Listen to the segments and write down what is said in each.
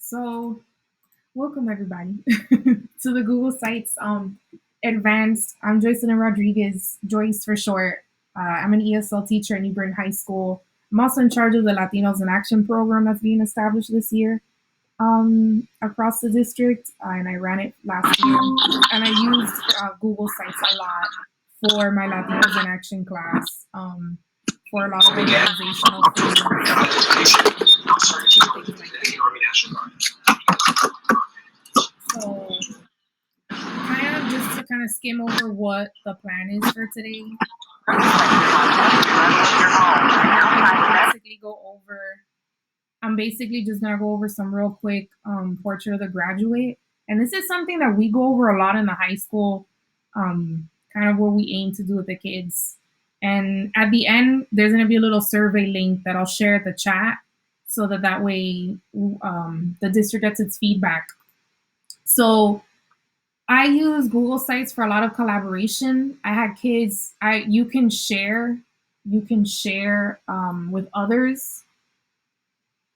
So, welcome everybody to the Google Sites Advanced. I'm Joycelyn Rodriguez, Joyce for short. I'm an ESL teacher at New Bern High School. I'm also in charge of the Latinos in Action program that's being established this year across the district, and I ran it last year. And I used Google Sites a lot for my Latinos in Action class, for a lot of organizational things. So, kind of just to kind of skim over what the plan is for today. Basically go over. I'm basically just gonna go over some real quick portrait of the graduate, and this is something that we go over a lot in the high school, kind of what we aim to do with the kids. And at the end, there's gonna be a little survey link that I'll share at the chat, so that way the district gets its feedback. So I use Google Sites for a lot of collaboration. I had kids. You can share with others.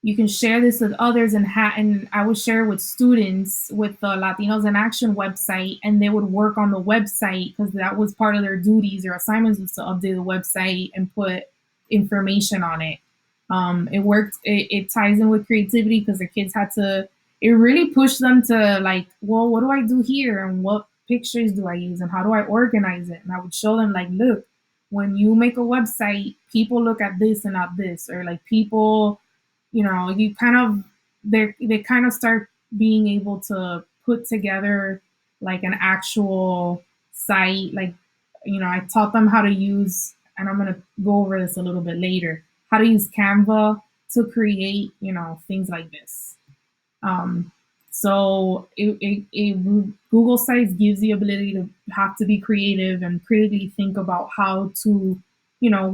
You can share this with others, and I would share with students with the Latinos in Action website, and they would work on the website because that was part of their duties or assignments was to update the website and put information on it. It worked. It ties in with creativity because the kids had to. It really pushed them to like, well, what do I do here, and what pictures do I use, and how do I organize it? And I would show them like, look, when you make a website, people look at this and not this, or like people, you kind of they kind of start being able to put together like an actual site. Like, I taught them how to use, and I'm going to go over this a little bit later, how to use Canva to create, things like this. So Google Sites gives the ability to have to be creative and critically think about how to,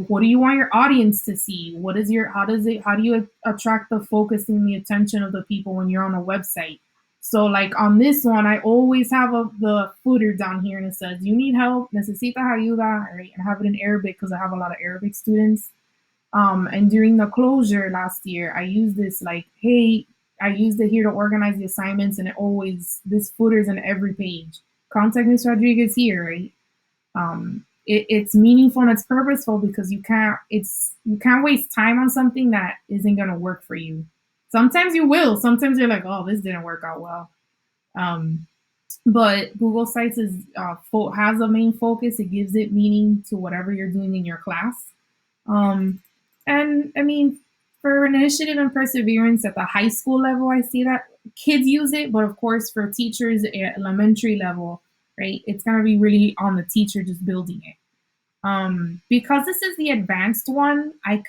what do you want your audience to see? How do you attract the focus and the attention of the people when you're on a website? So like on this one, I always have the footer down here and it says, you need help, necesita ayuda, right? And I have it in Arabic because I have a lot of Arabic students. And during the closure last year, I used this like, hey, I used it here to organize the assignments, and this footer's in every page. Contact Ms. Rodriguez here, right? It's meaningful and it's purposeful because you can't waste time on something that isn't gonna work for you. Sometimes you will. Sometimes you're like, oh, this didn't work out well. Um, but Google Sites has a main focus. It gives it meaning to whatever you're doing in your class. Um, and I mean, for an initiative and perseverance at the high school level, I see that kids use it, but of course, for teachers at elementary level, right, it's going to be really on the teacher just building it. Because this is the advanced one, I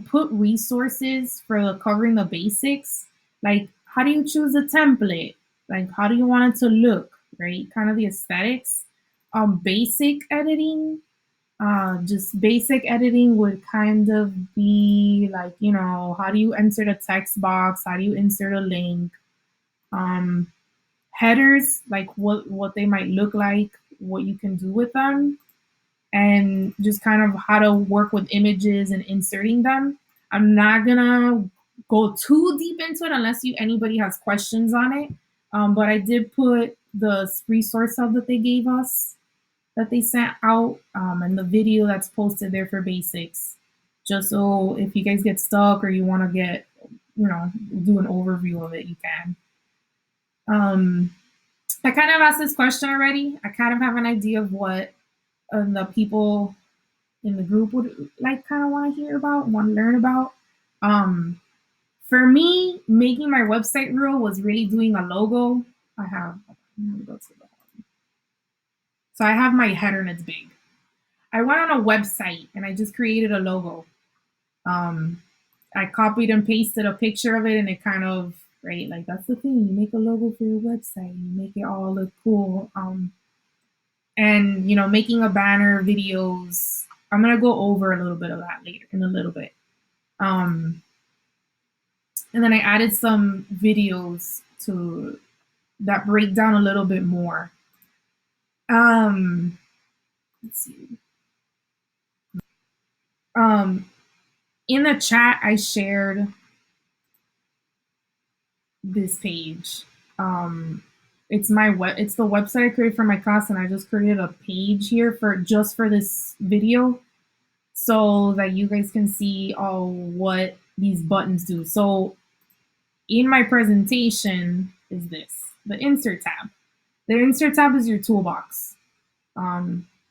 put resources for covering the basics, like how do you choose a template, like how do you want it to look, right? Kind of the aesthetics. Basic editing, just basic editing would kind of be like, how do you insert a text box? How do you insert a link? Um, Headers, like what they might look like, what you can do with them, and just kind of how to work with images and inserting them. I'm not gonna go too deep into it unless anybody has questions on it. But I did put the resource hub that they gave us that they sent out, and the video that's posted there for basics. Just so if you guys get stuck or you want to do an overview of it, you can. I kind of asked this question already. I kind of have an idea of what the people in the group would like kind of want to hear about, want to learn about. Um, for me, making my website reel was really doing a logo. Let me go to the So I have my header and it's big. I went on a website and I just created a logo. Um, I copied and pasted a picture of it, and it kind of, right, like that's the thing. You make a logo for your website, you make it all look cool. And making a banner, videos. I'm gonna go over a little bit of that later in a little bit. Um, and then I added some videos to that break down a little bit more. Um, let's see. Um, in the chat, I shared this page. Um, it's the website I created for my class, and I just created a page here for just for this video so that you guys can see all what these buttons do. So in my presentation is this, the insert tab. The insert tab is your toolbox.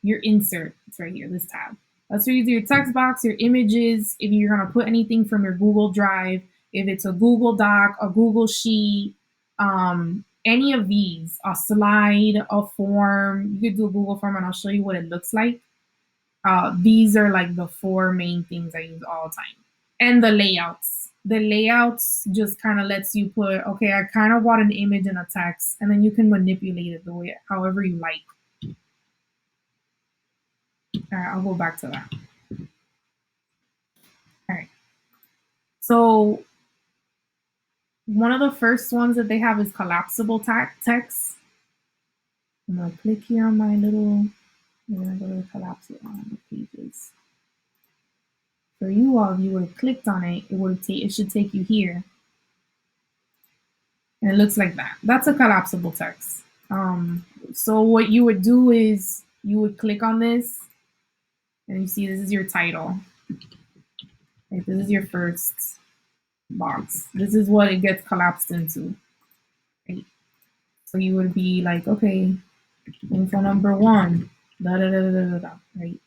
Your insert, it's right here, this tab. That's where you do your text box, your images, if you're gonna put anything from your Google Drive, if it's a Google Doc, a Google Sheet, any of these, a slide, a form, you could do a Google form and I'll show you what it looks like. These are like the four main things I use all the time. And the layouts. The layouts just kind of lets you put, okay, I kind of want an image and a text, and then you can manipulate it the way however you like. All right, I'll go back to that. All right. So one of the first ones that they have is collapsible text. I'm gonna click here on my little, I'm gonna go to collapsible on the pages. For you all, if you would have clicked on it, it should take you here. And it looks like that. That's a collapsible text. So what you would do is you would click on this, and you see this is your title. Right? This is your first box. This is what it gets collapsed into. Right? So you would be like, okay, info number 1, da da da da da da, right?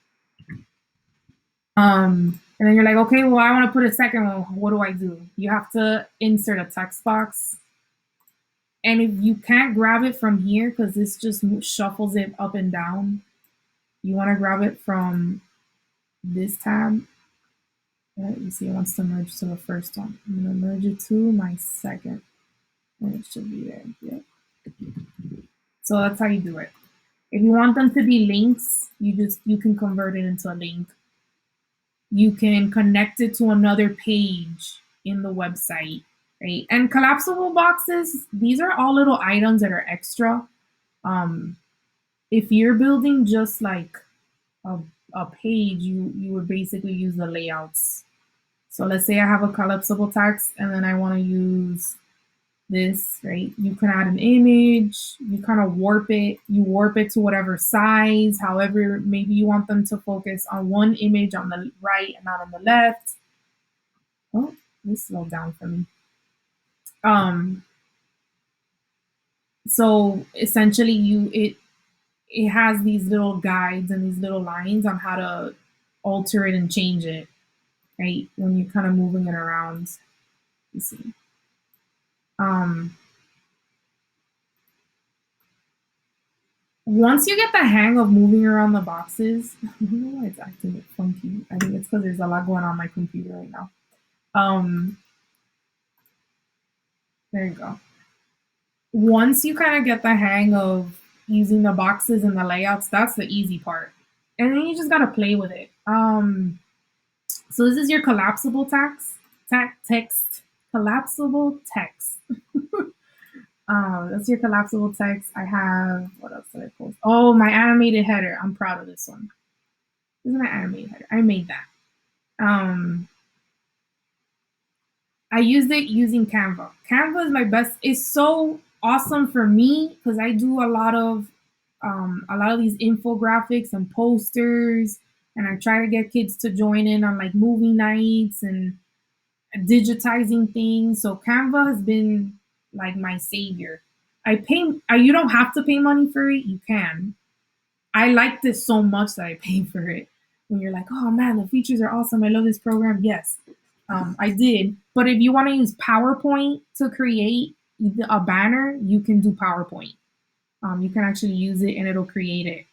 And then you're like, okay, well, I want to put a second one. What do I do? You have to insert a text box. And if you can't grab it from here, because this just shuffles it up and down, you want to grab it from this tab. Right, you see it wants to merge to the first one. I'm going to merge it to my second. And it should be there. Yep. So that's how you do it. If you want them to be links, you can convert it into a link. You can connect it to another page in the website, right? And collapsible boxes, these are all little items that are extra. If you're building just like a page, you would basically use the layouts. So let's say I have a collapsible text and then I want to use this, right? You can add an image, you kind of warp it, you warp it to whatever size, however, maybe you want them to focus on one image on the right and not on the left. Oh, this slowed down for me. So essentially it has these little guides and these little lines on how to alter it and change it, right? When you're kind of moving it around. You see. Once you get the hang of moving around the boxes, I don't know why it's acting funky. I think it's because there's a lot going on my computer right now. There you go. Once you kind of get the hang of using the boxes and the layouts, that's the easy part. And then you just gotta play with it. So this is your collapsible text, collapsible text. That's your collapsible text. I have, what else did I post? Oh, my animated header. I'm proud of this one. This is my animated header. I made that. I used it using Canva. Canva is my best. It's so awesome for me because I do a lot of these infographics and posters, and I try to get kids to join in on like movie nights and digitizing things. So Canva has been like my savior. You don't have to pay money for it. You can. I like this so much that I pay for it. When you're like, oh man, the features are awesome. I love this program. Yes, I did. But if you want to use PowerPoint to create a banner, you can do PowerPoint. You can actually use it and it'll create it.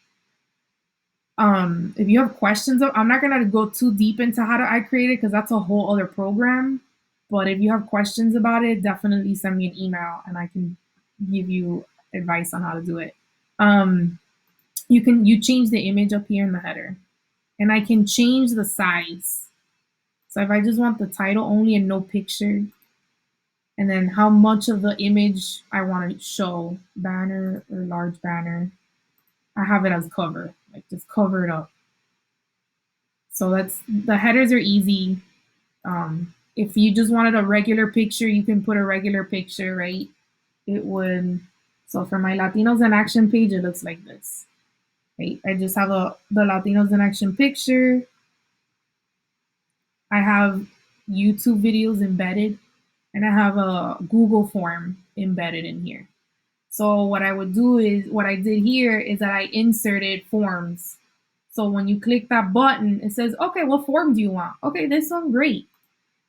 If you have questions, I'm not gonna go too deep into how I create it because that's a whole other program. But if you have questions about it, definitely send me an email and I can give you advice on how to do it. You change the image up here in the header, and I can change the size. So if I just want the title only and no picture, and then how much of the image I want to show, banner or large banner, I have it as cover, like just cover it up. So the headers are easy. if you just wanted a regular picture, you can put a regular picture, right? It would, so for my Latinos in Action page, it looks like this, right? I just have the Latinos in Action picture. I have YouTube videos embedded, and I have a Google form embedded in here. So what I would do is, what I did here is that I inserted forms. So when you click that button, it says, okay, what form do you want? Okay, this one, great.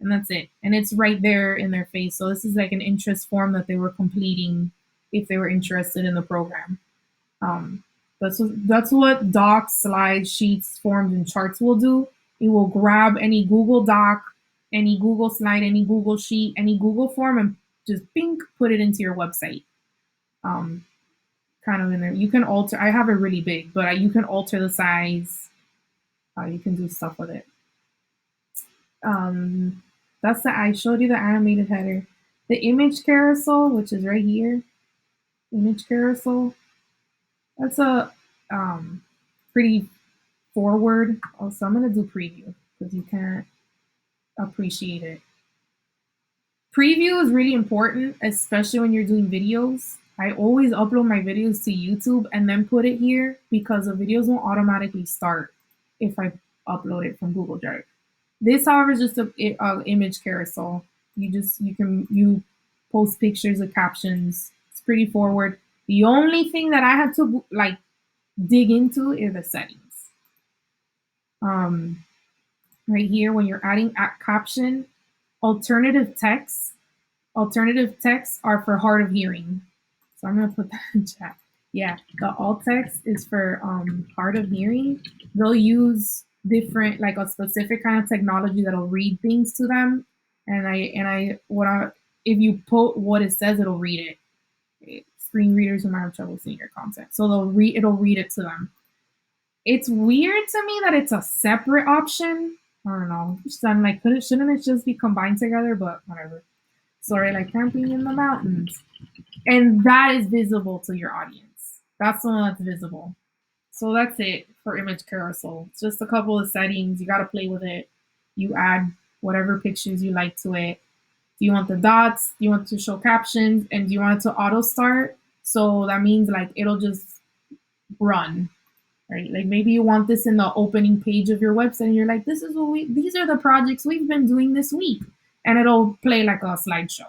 And that's it. And it's right there in their face. So this is like an interest form that they were completing if they were interested in the program. Um, that's what docs, slides, sheets, forms, and charts will do. It will grab any Google Doc, any Google slide, any Google sheet, any Google form, and just bing, put it into your website. Um, Kind of in there. You can alter. I have it really big, but you can alter the size. You can do stuff with it. Um, that's the I showed you the animated header. The image carousel, which is right here, image carousel. That's a pretty forward. Also, I'm gonna do preview because you can't appreciate it. Preview is really important, especially when you're doing videos. I always upload my videos to YouTube and then put it here because the videos won't automatically start if I upload it from Google Drive. This, however, is just a image carousel. You post pictures with captions. It's pretty forward. The only thing that I had to like dig into is the settings. Um, right here, when you're adding caption, alternative text. Alternative texts are for hard of hearing. So I'm gonna put that in chat. Yeah, the alt text is for hard of hearing. They'll use different, like a specific kind of technology that'll read things to them. If you put what it says, it'll read it. Okay. Screen readers who might have trouble seeing your content, so it'll read it to them. It's weird to me that it's a separate option. I don't know. So I'm like, shouldn't it just be combined together? But whatever. Sorry, like camping in the mountains. And that is visible to your audience. That's the one that's visible. So that's it for image carousel. It's just a couple of settings. You got to play with it. You add whatever pictures you like to it. Do you want the dots? Do you want to show captions? And do you want it to auto start? So that means like it'll just run, right? Like maybe you want this in the opening page of your website and you're like, these are the projects we've been doing this week. And it'll play like a slideshow.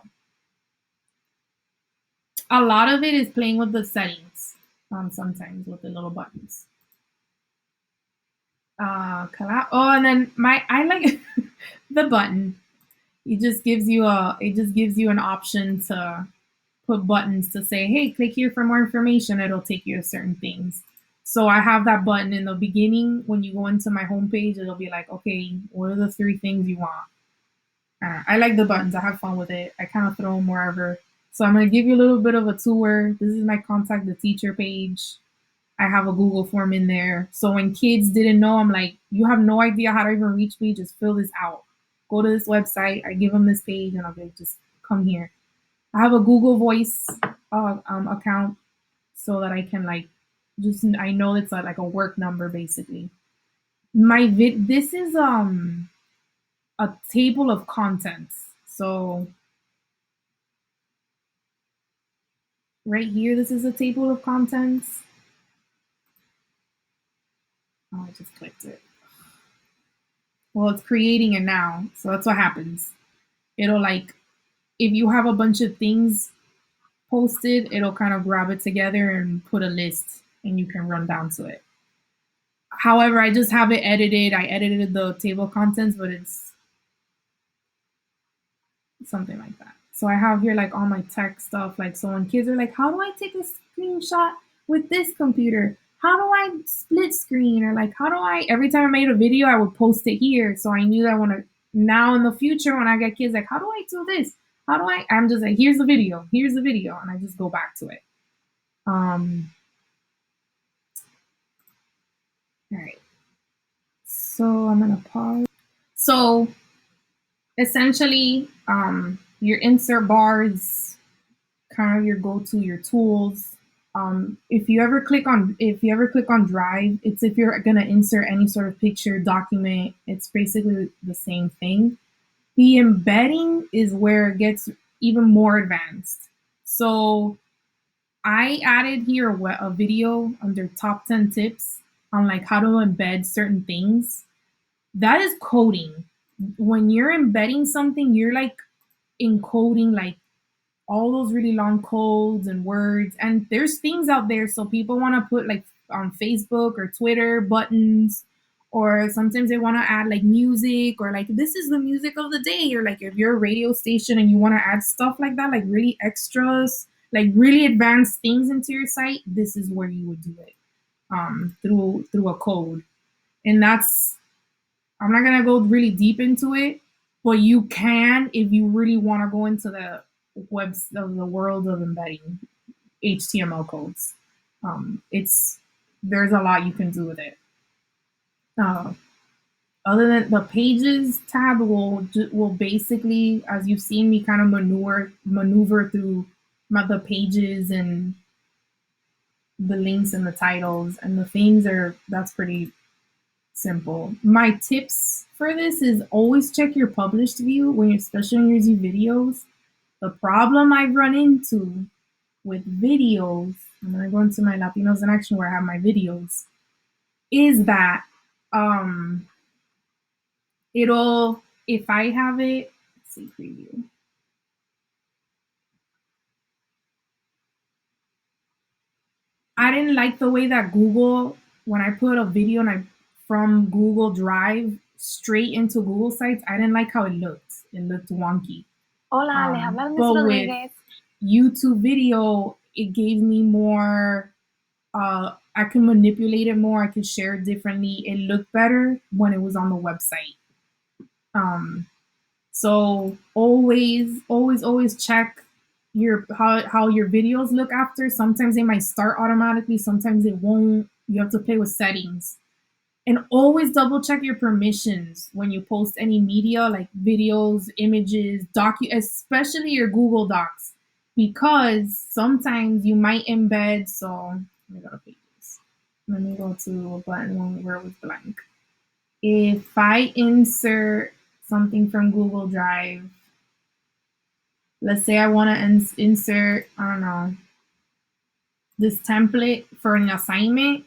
A lot of it is playing with the settings, sometimes with the little buttons. And then I like the button. It just gives you an option to put buttons to say, hey, click here for more information. It'll take you to certain things. So I have that button in the beginning. When you go into my homepage, it'll be like, okay, what are the 3 things you want? I like the buttons. I have fun with it. I kind of throw them wherever. So I'm going to give you a little bit of a tour. This is my contact the teacher page. I have a Google form in there. So when kids didn't know, I'm like, you have no idea how to even reach me, just fill this out. Go to this website. I give them this page and I'll be just come here. I have a Google Voice account so that I can I know it's like a work number basically. This is a table of contents. So right here, this is a table of contents. Oh, I just clicked it. Well, it's creating it now. So that's what happens. It'll if you have a bunch of things posted, it'll kind of grab it together and put a list and you can run down to it. However, I just have it edited. I edited the table of contents, but it's something like that. So I have here all my tech stuff. So when kids are like, how do I take a screenshot with this computer? How do I split screen? Or how do I, every time I made a video, I would post it here. So I knew that now in the future, when I get kids how do I do this? I'm just like, here's the video. And I just go back to it. All right. So I'm going to pause. So essentially, your insert bar is kind of your go-to, your tools. If you ever click on Drive, it's if you're gonna insert any sort of picture document, it's basically the same thing. The embedding is where it gets even more advanced. So I added here a video under top 10 tips on like how to embed certain things. That is coding. When you're embedding something, you're like encoding like all those really long codes and words. And there's things out there. So people want to put like on Facebook or Twitter buttons, or sometimes they want to add like music, or like this is the music of the day, or like if you're a radio station and you want to add stuff like that, like really extras, like really advanced things into your site, this is where you would do it through a code. And that's, I'm not gonna go really deep into it, but you can if you really want to go into the webs of the world of embedding HTML codes. It's There's a lot you can do with it. Uh, Other than the pages tab will basically, as you've seen me kind of maneuver through the pages and the links and the titles and the themes are that's pretty simple. My tips for this is always check your published view when you're, especially when you're using videos. The problem I've run into with videos, I'm gonna go into my Latinos in Action where I have my videos, is that um it'll, if I have it, let's see, preview. I didn't like the way that Google, when I put a video and I from Google Drive straight into Google Sites, I didn't like how it looked. It looked wonky. Hola, les habla Miss But with Rodriguez. YouTube video, it gave me more. I can manipulate it more. I can share it differently. It looked better when it was on the website. Um, so always check your how your videos look after. Sometimes they might start automatically, sometimes they won't. You have to play with settings. And always double check your permissions when you post any media like videos, images, especially your Google Docs, because sometimes you might embed. So let me go to pages. Let me go to a button where it was blank. If I insert something from Google Drive, let's say I want to insert, I don't know, this template for an assignment,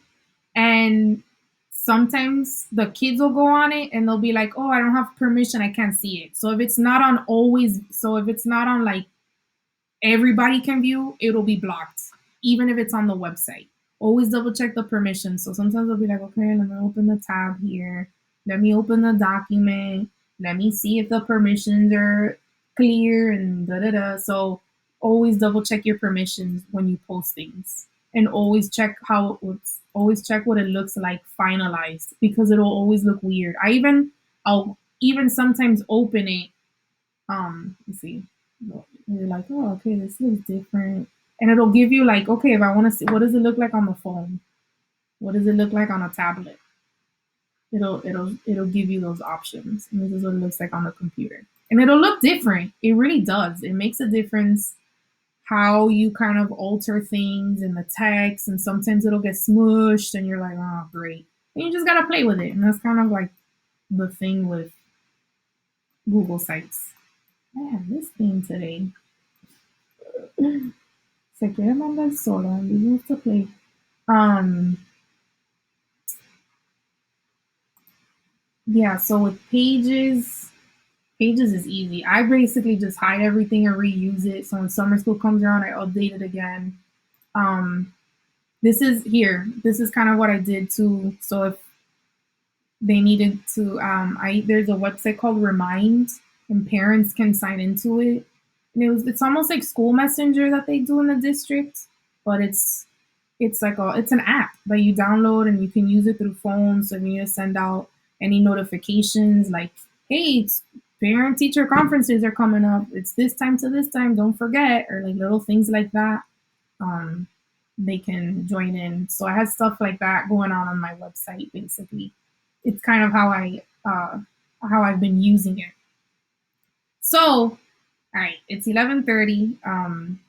and sometimes the kids will go on it and they'll be like, oh, I don't have permission, I can't see it. So if it's not on like everybody can view, it'll be blocked, even if it's on the website. Always double check the permissions. So sometimes I'll be like, okay, let me open the tab here. Let me open the document. Let me see if the permissions are clear and da da da. So always double check your permissions when you post things, and always check what it looks like finalized, because it'll always look weird. I'll even sometimes open it. Let's see. You're like, oh, okay, this looks different. And it'll give you like, okay, if I want to see, what does it look like on the phone? What does it look like on a tablet? It'll give you those options. And this is what it looks like on the computer. And it'll look different. It really does. It makes a difference how you kind of alter things in the text, and sometimes it'll get smushed and you're like, oh great. And you just gotta play with it. And that's kind of like the thing with Google Sites. Man, this thing today. Se quiere mandar solo and we used to play. Um, yeah, so with pages is easy. I basically just hide everything and reuse it. So when summer school comes around, I update it again. Um, this is kind of what I did too. So if they needed to, there's a website called Remind, and parents can sign into it. And it's almost like School Messenger that they do in the district, but it's an app that you download and you can use it through phones. So if you need to send out any notifications like, hey, it's parent teacher conferences are coming up. It's this time to this time. Don't forget, or like little things like that. Um, they can join in. So I had stuff like that going on my website. Basically, it's kind of how I've been using it. So, all right, it's 11:30. I'm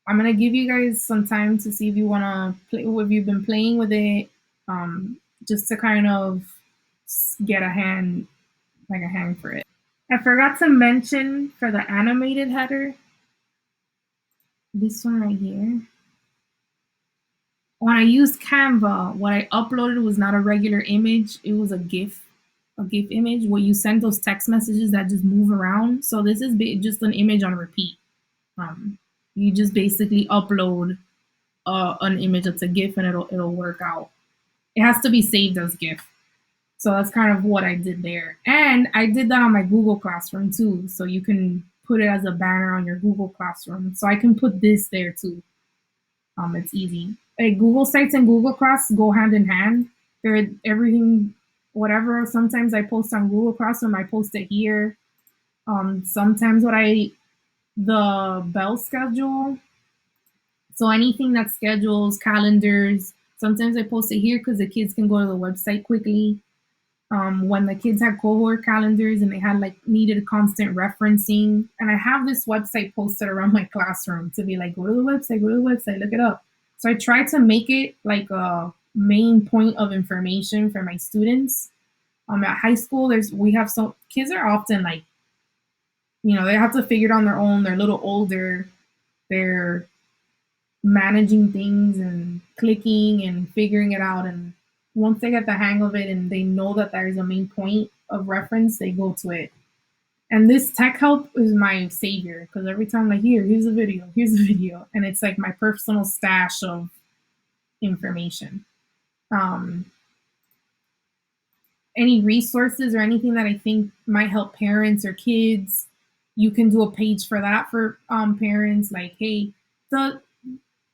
gonna give you guys some time to see if you wanna play, if you've been playing with it, just to kind of get a hang for it. I forgot to mention for the animated header, this one right here. When I used Canva, what I uploaded was not a regular image, it was a GIF image where you send those text messages that just move around. So this is just an image on repeat. Um, you just basically upload an image that's a GIF and it'll work out. It has to be saved as GIF. So that's kind of what I did there. And I did that on my Google Classroom too. So you can put it as a banner on your Google Classroom. So I can put this there too. It's easy. Like Google Sites and Google Class go hand in hand. They're everything, whatever. Sometimes I post on Google Classroom, I post it here. Sometimes the bell schedule. So anything that schedules, calendars, sometimes I post it here because the kids can go to the website quickly. When the kids had cohort calendars and they had like needed constant referencing. And I have this website posted around my classroom to be like, go to the website, look it up. So I try to make it like a main point of information for my students. At high school, we have some kids are often like, they have to figure it on their own. They're a little older. They're managing things and clicking and figuring it out. And once they get the hang of it and they know that there's a main point of reference, they go to it. And this tech help is my savior because every time I here's a video, and it's like my personal stash of information. Any resources or anything that I think might help parents or kids, you can do a page for that for parents. Like, hey, the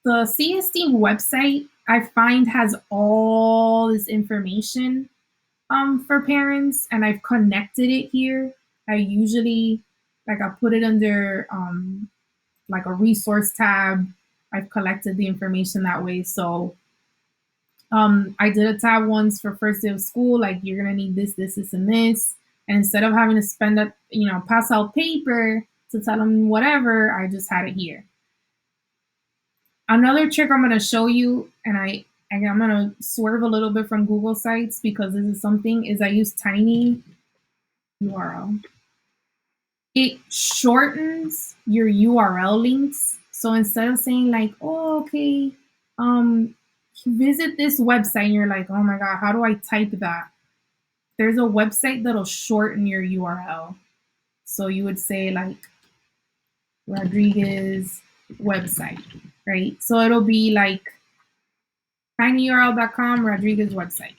CSD website I find has all this information for parents, and I've connected it here. I usually I put it under like a resource tab. I've collected the information that way. So I did a tab once for first day of school, like you're gonna need this, and this. And instead of having to spend up, pass out paper to tell them whatever, I just had it here. Another trick I'm going to show you, and I'm going to swerve a little bit from Google Sites because this is something, is I use Tiny URL. It shortens your URL links. So instead of saying like, oh, okay, visit this website, and you're like, oh my God, how do I type that? There's a website that'll shorten your URL. So you would say like Rodriguez website, right? So it'll be like tinyurl.com, Rodriguez website.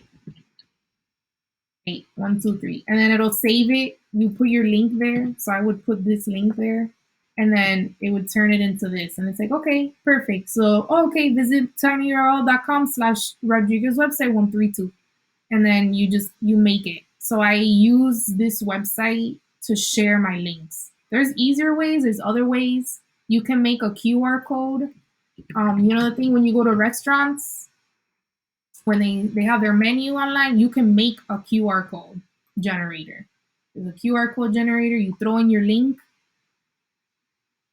8, 1, 2, 3. And then it'll save it. You put your link there. So I would put this link there. And then it would turn it into this. And it's like, okay, perfect. So, okay, visit tinyurl.com/Rodriguez website 132. And then you make it. So I use this website to share my links. There's easier ways, there's other ways. You can make a QR code. The thing when you go to restaurants, when they have their menu online, you can make a QR code generator. There's a QR code generator, you throw in your link,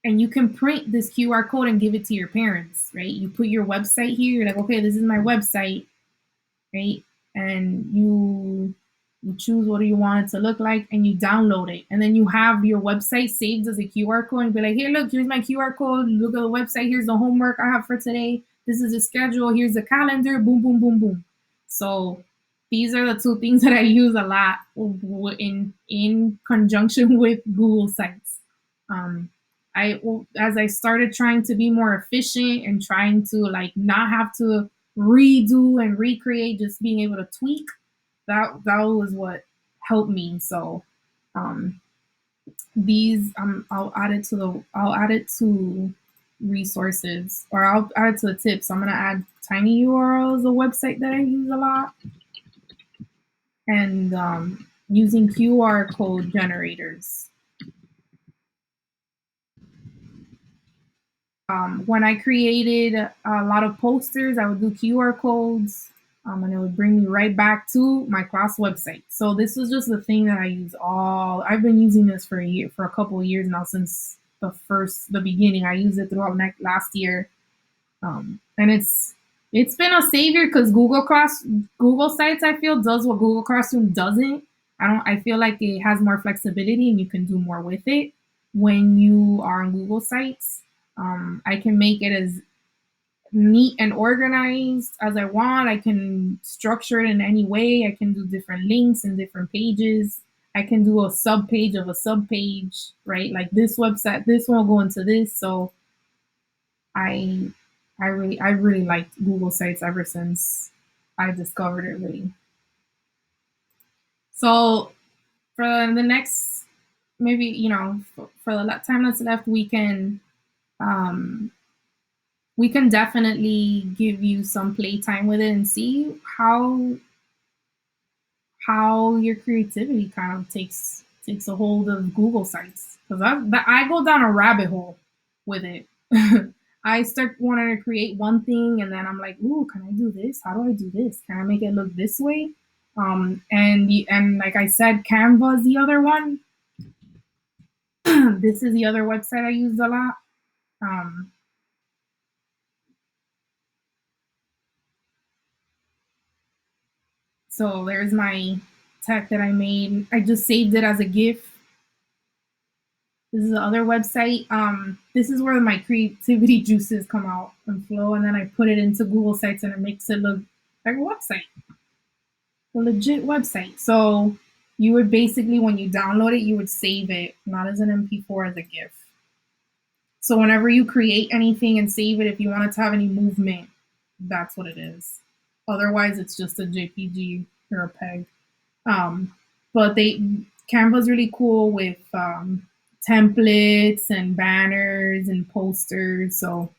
and you can print this QR code and give it to your parents, right? You put your website here, you're like, okay, this is my website, right? And you choose what you want it to look like, and you download it. And then you have your website saved as a QR code and be like, here, look, here's my QR code. Look at the website. Here's the homework I have for today. This is the schedule. Here's the calendar. Boom, boom, boom, boom. So these are the two things that I use a lot in conjunction with Google Sites. As I started trying to be more efficient and trying to like not have to redo and recreate, just being able to tweak, that was what helped me. So these I'll add it to resources, or I'll add it to the tips. I'm gonna add Tiny URLs, a website that I use a lot, and using QR code generators. When I created a lot of posters, I would do QR codes, and it would bring me right back to my class website. So this was just the thing that I use I've been using this for a couple of years now, since the beginning. I used it throughout last year. And it's been a savior because Google Sites, I feel, does what Google Classroom doesn't. I feel like it has more flexibility and you can do more with it when you are on Google Sites. I can make it as neat and organized as I want. I can structure it in any way. I can do different links and different pages. I can do a sub page of a sub page, right? Like this website, this one will go into this. So I I really liked Google Sites ever since I discovered it really. So for the next maybe, for the time that's left, um we can definitely give you some playtime with it and see how your creativity kind of takes a hold of Google Sites, because I go down a rabbit hole with it. I start wanting to create one thing, and then I'm like, ooh, can I do this? How do I do this? Can I make it look this way? And like I said, Canva is the other one. This is the other website I used a lot. Um, so there's my tech that I made. I just saved it as a GIF. This is the other website. This is where my creativity juices come out and flow, and then I put it into Google Sites, and it makes it look like a website, a legit website. So you would basically, when you download it, you would save it not as an MP4, as a GIF. So whenever you create anything and save it, if you want it to have any movement, that's what it is. Otherwise, it's just a JPG or a PEG. Um, but Canva's really cool with templates and banners and posters. So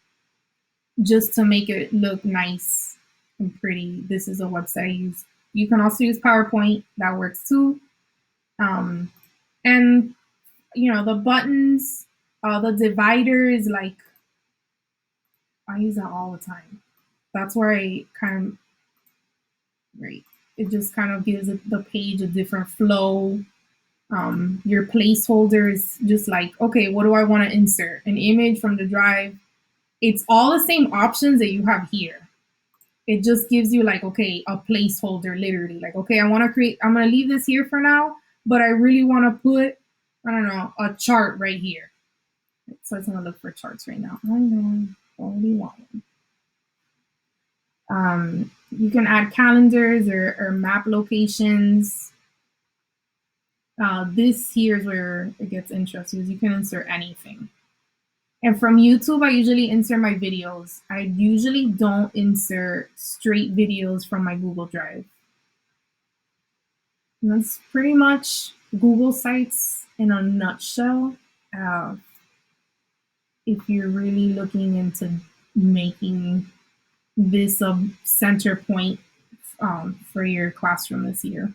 just to make it look nice and pretty, this is a website I use. You can also use PowerPoint, that works too. And the buttons, the dividers, like I use that all the time. That's where I kind of right. It just kind of gives the page a different flow. Your placeholder is just like, okay, what do I want to insert? An image from the drive. It's all the same options that you have here. It just gives you like, okay, a placeholder, literally. Like, okay, I'm going to leave this here for now, but I really want to put, I don't know, a chart right here. So I'm going to look for charts right now. I know, only want one. You can add calendars or map locations. This here is where it gets interesting. You can insert anything. And from YouTube, I usually insert my videos. I usually don't insert straight videos from my Google Drive. And that's pretty much Google Sites in a nutshell. If you're really looking into making this a center point for your classroom this year.